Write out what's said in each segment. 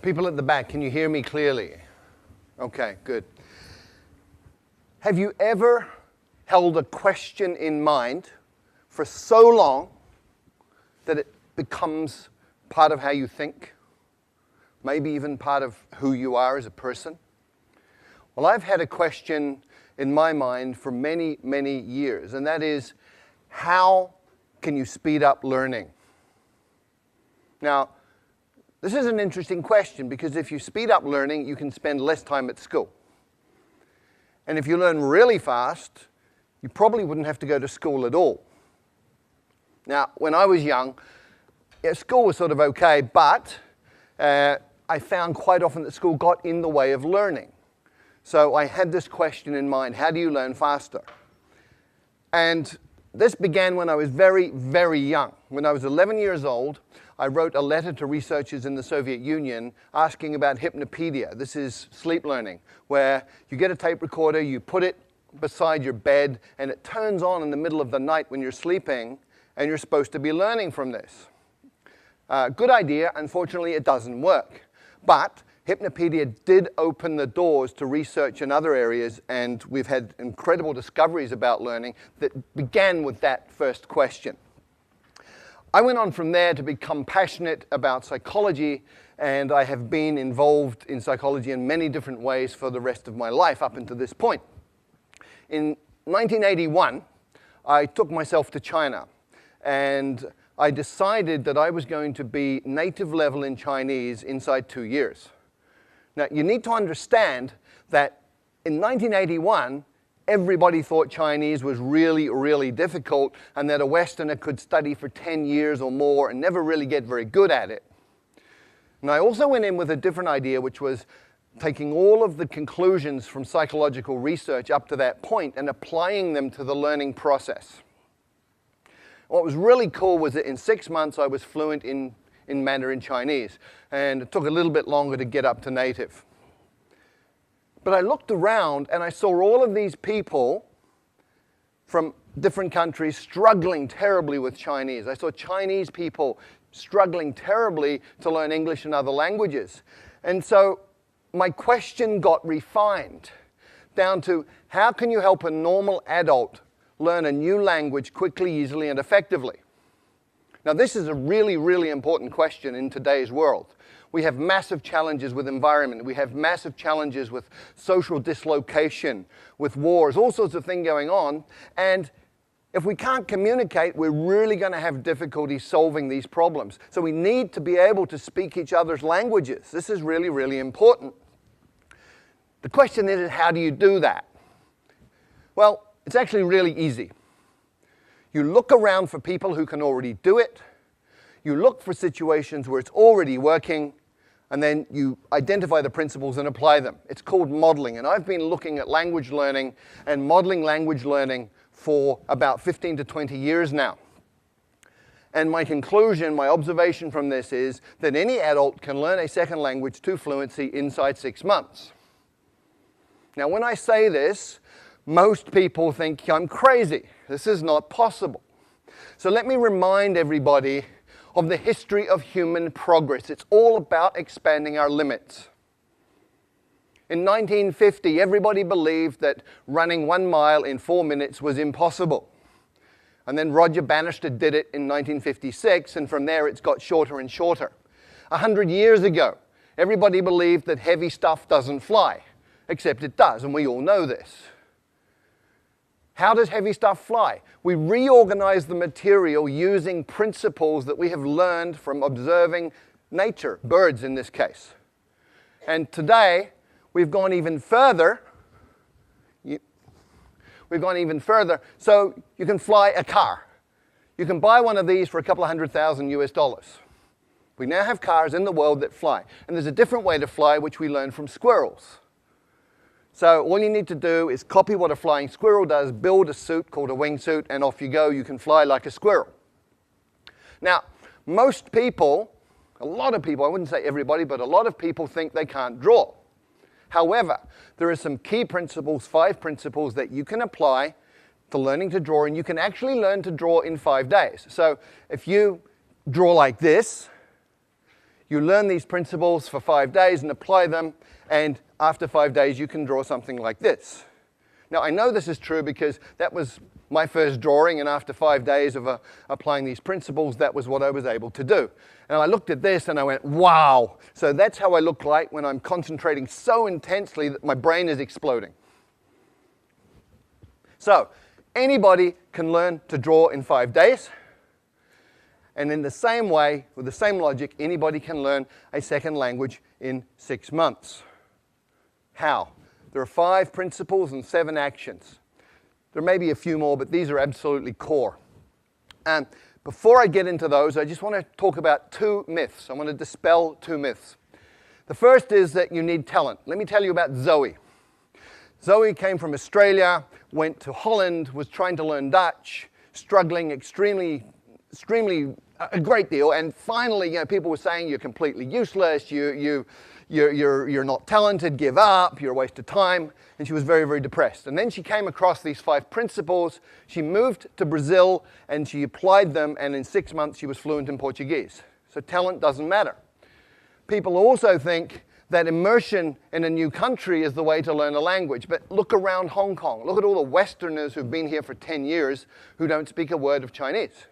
People at the back, can you hear me clearly? Okay, good. Have you ever held a question in mind for so long that it becomes part of how you think? Maybe even part of who you are as a person? Well, I've had a question in my mind for many, many years, and that is, how can you speed up learning? Now, this is an interesting question because if you speed up learning, you can spend less time at school. And if you learn really fast, you probably wouldn't have to go to school at all. Now, when I was young, school was sort of okay, but I found quite often that school got in the way of learning. So I had this question in mind: how do you learn faster? And this began when I was very, very young. When I was 11 years old, I wrote a letter to researchers in the Soviet Union asking about hypnopedia. This is sleep learning, where you get a tape recorder, you put it beside your bed, and it turns on in the middle of the night when you're sleeping, and you're supposed to be learning from this. Good idea. Unfortunately, it doesn't work. But hypnopedia did open the doors to research in other areas, and we've had incredible discoveries about learning that began with that first question. I went on from there to become passionate about psychology, and I have been involved in psychology in many different ways for the rest of my life up until this point. In 1981, I took myself to China, and I decided that I was going to be native level in Chinese inside 2 years. Now, you need to understand that in 1981, everybody thought Chinese was really, really difficult and that a Westerner could study for 10 years or more and never really get very good at it. And I also went in with a different idea, which was taking all of the conclusions from psychological research up to that point and applying them to the learning process. What was really cool was that in 6 months I was fluent in Mandarin Chinese, and it took a little bit longer to get up to native. But I looked around and I saw all of these people from different countries struggling terribly with Chinese. I saw Chinese people struggling terribly to learn English and other languages. And so my question got refined down to, how can you help a normal adult learn a new language quickly, easily, and effectively? Now, this is a really, really important question in today's world. We have massive challenges with environment. We have massive challenges with social dislocation, with wars, all sorts of things going on. And if we can't communicate, we're really going to have difficulty solving these problems. So we need to be able to speak each other's languages. This is really, really important. The question is, how do you do that? Well, it's actually really easy. You look around for people who can already do it. You look for situations where it's already working, and then you identify the principles and apply them. It's called modeling, and I've been looking at language learning and modeling language learning for about 15 to 20 years now. And my conclusion, my observation from this is that any adult can learn a second language to fluency inside 6 months. Now, when I say this, most people think I'm crazy. This is not possible. So let me remind everybody of the history of human progress. It's all about expanding our limits. In 1950, everybody believed that running 1 mile in 4 minutes was impossible. And then Roger Bannister did it in 1956, and from there it's got shorter and shorter. 100 years ago, everybody believed that heavy stuff doesn't fly, except it does, and we all know this. How does heavy stuff fly? We reorganize the material using principles that we have learned from observing nature, birds in this case. And today, we've gone even further. So you can fly a car. You can buy one of these for a couple of $100,000 US. We now have cars in the world that fly. And there's a different way to fly, which we learned from squirrels. So all you need to do is copy what a flying squirrel does, build a suit called a wingsuit, and off you go. You can fly like a squirrel. Now, most people, a lot of people, I wouldn't say everybody, but a lot of people think they can't draw. However, there are some key principles, 5 principles that you can apply to learning to draw, and you can actually learn to draw in 5 days. So if you draw like this, You learn these principles for 5 days and apply them, and after 5 days you can draw something like this. Now I know this is true because that was my first drawing, and after 5 days of applying these principles, that was what I was able to do. And I looked at this and I went, wow! So that's how I look like when I'm concentrating so intensely that my brain is exploding. So anybody can learn to draw in 5 days. And in the same way, with the same logic, anybody can learn a second language in 6 months. How? There are 5 principles and 7 actions. There may be a few more, but these are absolutely core. And before I get into those, I just want to talk about 2 myths. I want to dispel 2 myths. The first is that you need talent. Let me tell you about Zoe. Zoe came from Australia, went to Holland, was trying to learn Dutch, struggling extremely a great deal, and finally, people were saying you're completely useless, you're not talented, give up, you're a waste of time, and she was very, very depressed. And then she came across these 5 principles. She moved to Brazil and she applied them, and in 6 months she was fluent in Portuguese. So talent doesn't matter. People also think that immersion in a new country is the way to learn a language, but look around Hong Kong. Look at all the Westerners who've been here for 10 years who don't speak a word of Chinese.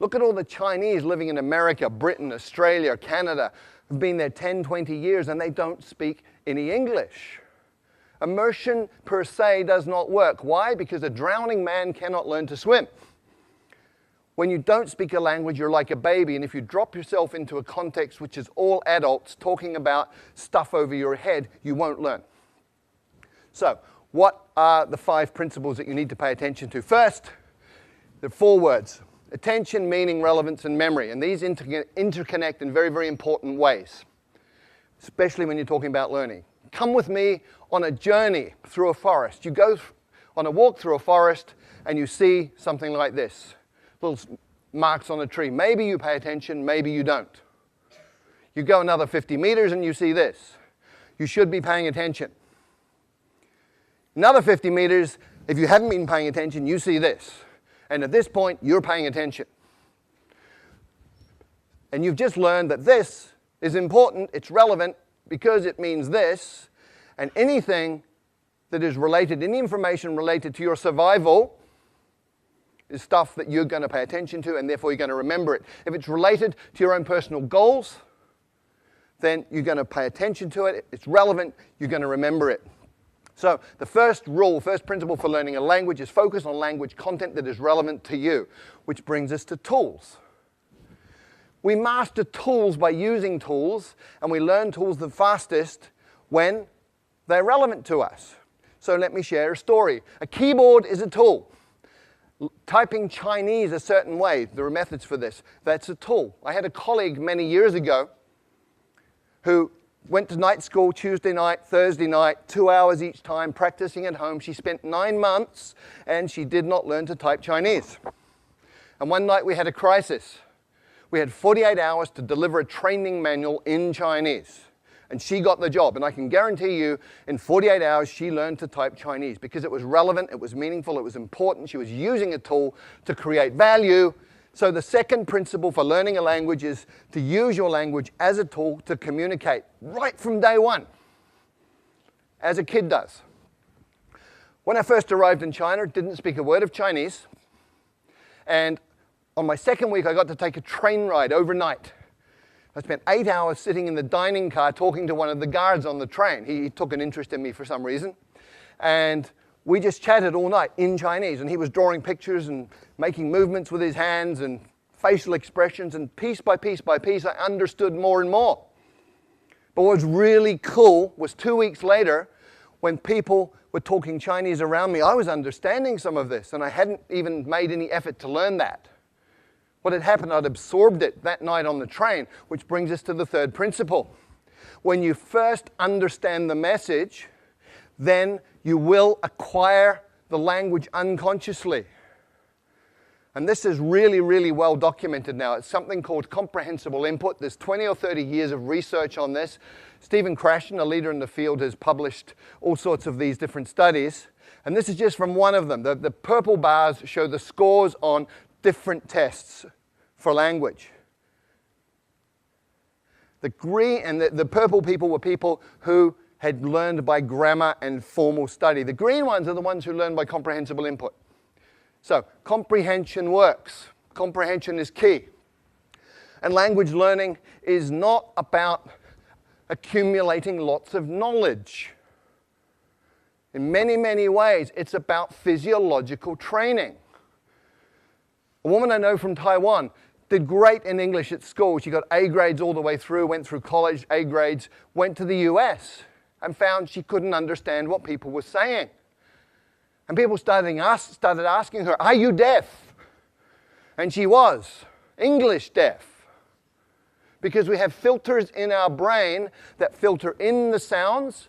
Look at all the Chinese living in America, Britain, Australia, Canada, who've been there 10, 20 years, and they don't speak any English. Immersion per se does not work. Why? Because a drowning man cannot learn to swim. When you don't speak a language, you're like a baby, and if you drop yourself into a context which is all adults talking about stuff over your head, you won't learn. So, what are the 5 principles that you need to pay attention to? First, there are 4 words. Attention, meaning, relevance, and memory. And these interconnect in very, very important ways, especially when you're talking about learning. Come with me on a journey through a forest. You go on a walk through a forest and you see something like this. Little marks on a tree. Maybe you pay attention, maybe you don't. You go another 50 meters and you see this. You should be paying attention. Another 50 meters, if you haven't been paying attention, you see this. And at this point, you're paying attention. And you've just learned that this is important, it's relevant, because it means this. And anything that is related, any information related to your survival, is stuff that you're going to pay attention to, and therefore you're going to remember it. If it's related to your own personal goals, then you're going to pay attention to it. If it's relevant, you're going to remember it. So the first principle for learning a language is focus on language content that is relevant to you, which brings us to tools. We master tools by using tools, and we learn tools the fastest when they're relevant to us. So let me share a story. A keyboard is a tool. Typing Chinese a certain way, there are methods for this. That's a tool. I had a colleague many years ago who went to night school Tuesday night, Thursday night, 2 hours each time, practicing at home. She spent 9 months, and she did not learn to type Chinese. And one night we had a crisis. We had 48 hours to deliver a training manual in Chinese. And she got the job. And I can guarantee you, in 48 hours, she learned to type Chinese because it was relevant, it was meaningful, it was important. She was using a tool to create value. So the second principle for learning a language is to use your language as a tool to communicate right from day one, as a kid does. When I first arrived in China, didn't speak a word of Chinese. And on my second week, I got to take a train ride overnight. I spent 8 hours sitting in the dining car talking to one of the guards on the train. He took an interest in me for some reason. And we just chatted all night in Chinese, and he was drawing pictures and making movements with his hands and facial expressions, and piece by piece by piece, I understood more and more. But what was really cool was 2 weeks later, when people were talking Chinese around me, I was understanding some of this, and I hadn't even made any effort to learn that. What had happened, I'd absorbed it that night on the train, which brings us to the third principle. When you first understand the message, then you will acquire the language unconsciously. And this is really, really well documented now. It's something called comprehensible input. There's 20 or 30 years of research on this. Stephen Krashen, a leader in the field, has published all sorts of these different studies. And this is just from one of them. The purple bars show the scores on different tests for language. The green and the purple people were people who had learned by grammar and formal study. The green ones are the ones who learn by comprehensible input. So comprehension works. Comprehension is key. And language learning is not about accumulating lots of knowledge. In many, many ways, it's about physiological training. A woman I know from Taiwan did great in English at school. She got A grades all the way through, went through college, A grades, went to the US and found she couldn't understand what people were saying. And people started asking her, "Are you deaf?" And she was English deaf. Because we have filters in our brain that filter in the sounds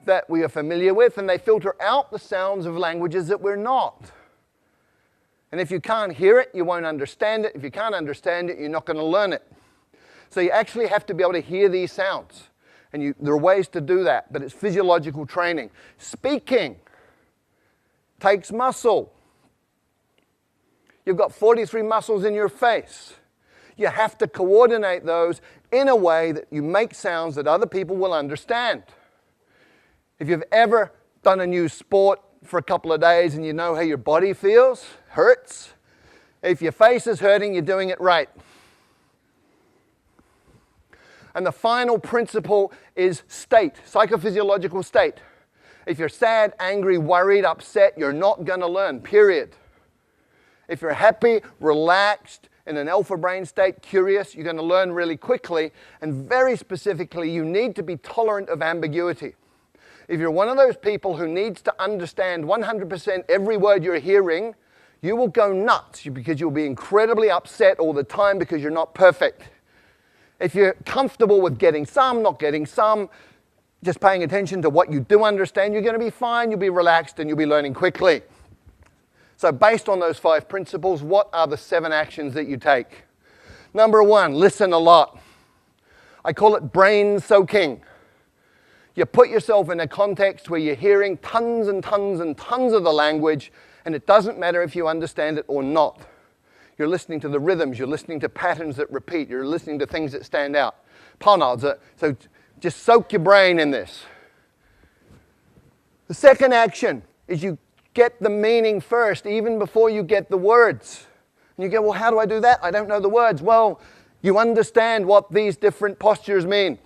that we are familiar with, and they filter out the sounds of languages that we're not. And if you can't hear it, you won't understand it. If you can't understand it, you're not going to learn it. So you actually have to be able to hear these sounds. And there are ways to do that, but it's physiological training. Speaking takes muscle. You've got 43 muscles in your face. You have to coordinate those in a way that you make sounds that other people will understand. If you've ever done a new sport for a couple of days and you know how your body feels, hurts, if your face is hurting, you're doing it right. And the final principle is state, psychophysiological state. If you're sad, angry, worried, upset, you're not going to learn, period. If you're happy, relaxed, in an alpha brain state, curious, you're going to learn really quickly. And very specifically, you need to be tolerant of ambiguity. If you're one of those people who needs to understand 100% every word you're hearing, you will go nuts because you'll be incredibly upset all the time because you're not perfect. If you're comfortable with getting some, not getting some, just paying attention to what you do understand, you're going to be fine, you'll be relaxed, and you'll be learning quickly. So based on those 5 principles, what are the 7 actions that you take? Number 1, listen a lot. I call it brain soaking. You put yourself in a context where you're hearing tons and tons and tons of the language, and it doesn't matter if you understand it or not. You're listening to the rhythms, you're listening to patterns that repeat, you're listening to things that stand out. So just soak your brain in this. The second action is you get the meaning first, even before you get the words. And you go, well, how do I do that? I don't know the words. Well, you understand what these different postures mean.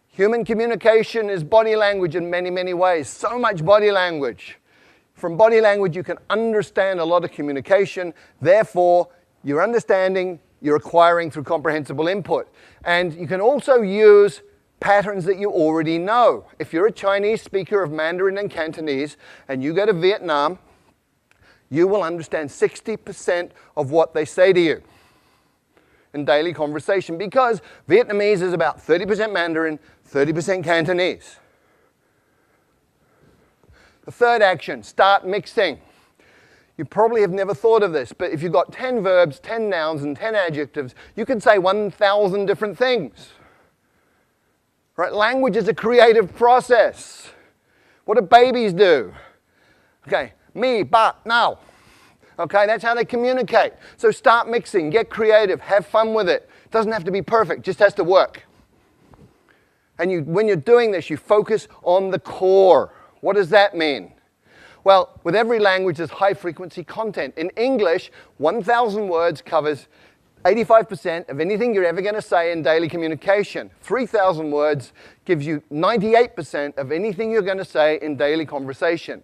Human communication is body language in many, many ways. So much body language. From body language, you can understand a lot of communication. Therefore, you're understanding, you're acquiring through comprehensible input. And you can also use patterns that you already know. If you're a Chinese speaker of Mandarin and Cantonese, and you go to Vietnam, you will understand 60% of what they say to you in daily conversation, because Vietnamese is about 30% Mandarin, 30% Cantonese. The third action, start mixing. You probably have never thought of this, but if you've got 10 verbs, 10 nouns, and 10 adjectives, you can say 1,000 different things. Right? Language is a creative process. What do babies do? Okay, me, but, now. Okay, that's how they communicate. So start mixing, get creative, have fun with it. It doesn't have to be perfect, just has to work. And when you're doing this, you focus on the core. What does that mean? Well, with every language, there's high-frequency content. In English, 1,000 words covers 85% of anything you're ever going to say in daily communication. 3,000 words gives you 98% of anything you're going to say in daily conversation.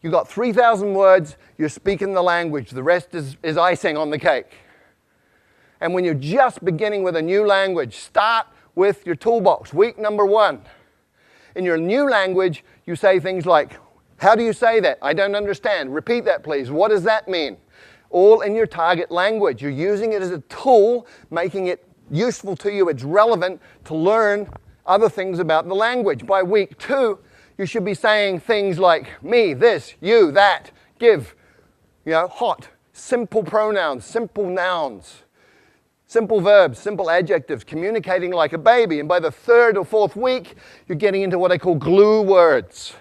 You've got 3,000 words, you're speaking the language. The rest is icing on the cake. And when you're just beginning with a new language, start with your toolbox. Week number 1. In your new language, you say things like, how do you say that? I don't understand. Repeat that, please. What does that mean? All in your target language. You're using it as a tool, making it useful to you. It's relevant to learn other things about the language. By week 2, you should be saying things like me, this, you, that, give, hot, simple pronouns, simple nouns, simple verbs, simple adjectives, communicating like a baby. And by the 3rd or 4th week, you're getting into what I call glue words.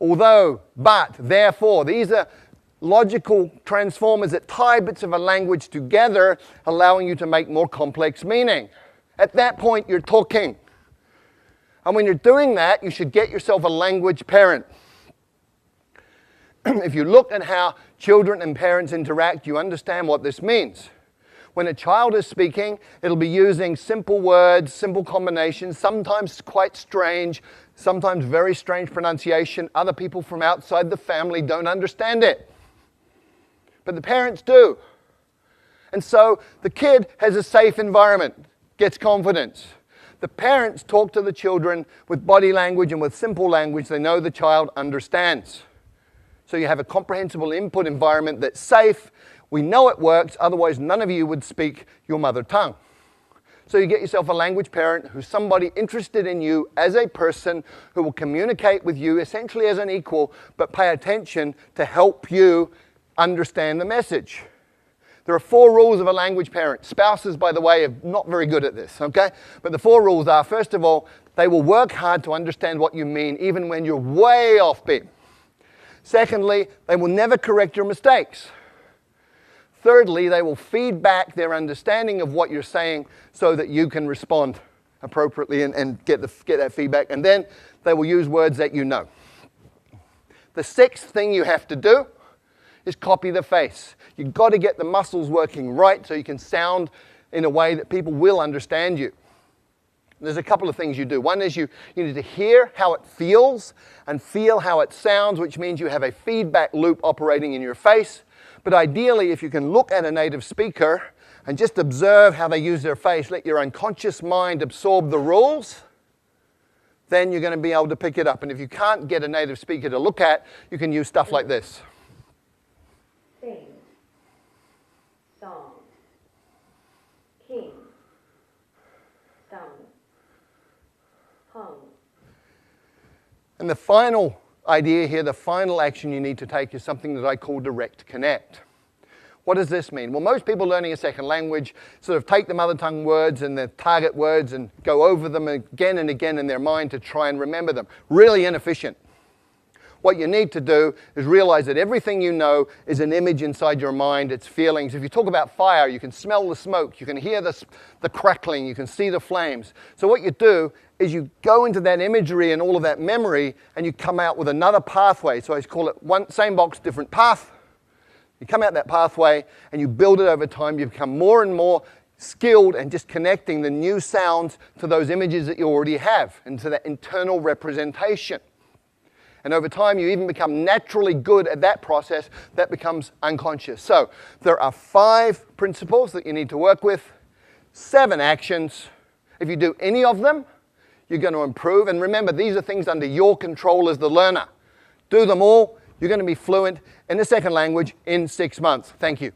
Although, but, therefore, these are logical transformers that tie bits of a language together, allowing you to make more complex meaning. At that point, you're talking. And when you're doing that, you should get yourself a language parent. If you look at how children and parents interact, you understand what this means. When a child is speaking, it'll be using simple words, simple combinations, sometimes quite strange, sometimes very strange pronunciation. Other people from outside the family don't understand it. But the parents do. And so the kid has a safe environment, gets confidence. The parents talk to the children with body language and with simple language they know the child understands. So you have a comprehensible input environment that's safe. We know it works, otherwise none of you would speak your mother tongue. So you get yourself a language parent who's somebody interested in you as a person who will communicate with you essentially as an equal, but pay attention to help you understand the message. There are 4 rules of a language parent. Spouses, by the way, are not very good at this, okay? But the 4 rules are, first of all, they will work hard to understand what you mean, even when you're way off beat. Secondly, they will never correct your mistakes. Thirdly, they will feed back their understanding of what you're saying so that you can respond appropriately and get that feedback. And then they will use words that you know. The 6th thing you have to do is copy the face. You've got to get the muscles working right so you can sound in a way that people will understand you. There's a couple of things you do. One is you need to hear how it feels and feel how it sounds, which means you have a feedback loop operating in your face. But ideally, if you can look at a native speaker and just observe how they use their face, let your unconscious mind absorb the rules, then you're going to be able to pick it up. And if you can't get a native speaker to look at, you can use stuff like this. Sing, song, king, sung, hung. And the final idea here, the final action you need to take is something that I call direct connect. What does this mean? Well, most people learning a second language sort of take the mother tongue words and the target words and go over them again and again in their mind to try and remember them. Really inefficient. What you need to do is realize that everything you know is an image inside your mind, it's feelings. If you talk about fire, you can smell the smoke, you can hear the crackling, you can see the flames. So what you do is you go into that imagery and all of that memory and you come out with another pathway. So I call it same box, different path. You come out that pathway and you build it over time. You become more and more skilled and just connecting the new sounds to those images that you already have and to that internal representation. And over time, you even become naturally good at that process. That becomes unconscious. So there are 5 principles that you need to work with, 7 actions. If you do any of them, you're going to improve. And remember, these are things under your control as the learner. Do them all. You're going to be fluent in the second language in 6 months. Thank you.